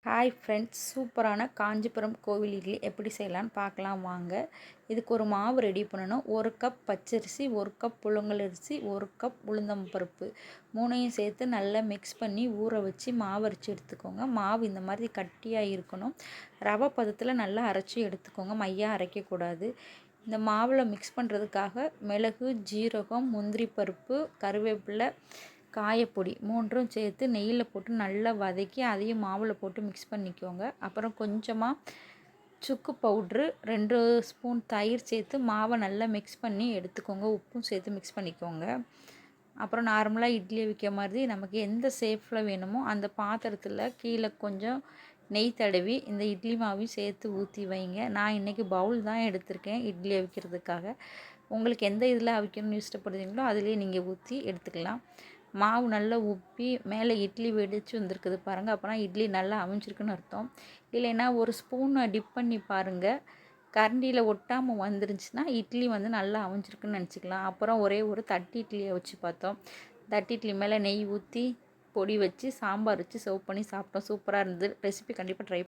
Hi friends, சூப்பரான காஞ்சிபுரம் கோவில் இட்லி எப்படி செய்யலான்னு பார்க்கலாம் வாங்க. இதுக்கு ஒரு மாவு ரெடி பண்ணணும். 1 கப் பச்சரிசி, 1 கப் புழுங்கலரிசி, 1 கப் உளுந்தம்பருப்பு, மூணையும் சேர்த்து நல்லா மிக்ஸ் பண்ணி ஊற வச்சு மாவு அரைச்சி எடுத்துக்கோங்க. மாவு இந்த மாதிரி கட்டியாக இருக்கணும். ரவை பதத்தில் நல்லா அரைச்சி எடுத்துக்கோங்க, மையாக அரைக்கக்கூடாது. இந்த மாவில் மிக்ஸ் பண்ணுறதுக்காக மிளகு, ஜீரகம், முந்திரி பருப்பு, கருவேப்பிலை, காயப்பொடி மூன்றும் சேர்த்து நெய்யில் போட்டு நல்லா வதக்கி அதையும் மாவில் போட்டு மிக்ஸ் பண்ணிக்கோங்க. அப்புறம் கொஞ்சமாக சுக்கு பவுட்ரு, 2 ஸ்பூன் தயிர் சேர்த்து மாவை நல்லா மிக்ஸ் பண்ணி எடுத்துக்கோங்க. உப்பும் சேர்த்து மிக்ஸ் பண்ணிக்கோங்க. அப்புறம் நார்மலாக இட்லி வைக்க மாதிரி நமக்கு எந்த ஷேப்பில் வேணுமோ அந்த பாத்திரத்தில் கீழே கொஞ்சம் நெய் தடவி இந்த இட்லி மாவையும் சேர்த்து ஊற்றி வைங்க. நான் இன்றைக்கி பவுல் தான் எடுத்திருக்கேன் இட்லி அவிக்கிறதுக்காக. உங்களுக்கு எந்த இதில் அவிக்கணும்னு இஷ்டப்படுறீங்களோ அதிலே நீங்கள் ஊற்றி எடுத்துக்கலாம். மாவு நல்லா உப்பி மேலே இட்லி வெடித்து வந்திருக்குது பாருங்கள். அப்போனா இட்லி நல்லா அவிஞ்சிருக்குன்னு அர்த்தம். இல்லைன்னா ஒரு ஸ்பூனை டிப் பண்ணி பாருங்கள், கரண்டியில் ஒட்டாமல் வந்துருந்துச்சுன்னா இட்லி நல்லா அவிஞ்சிருக்குன்னு நினச்சிக்கலாம். அப்புறம் ஒரே ஒரு தட்டு இட்லியை வச்சு பார்த்தோம். தட்டு இட்லி மேலே நெய் ஊற்றி பொடி வச்சு சாம்பார் வச்சு சர்வ் பண்ணி சாப்பிட்டோம். சூப்பராக இருந்தது. ரெசிபி கண்டிப்பாக ட்ரை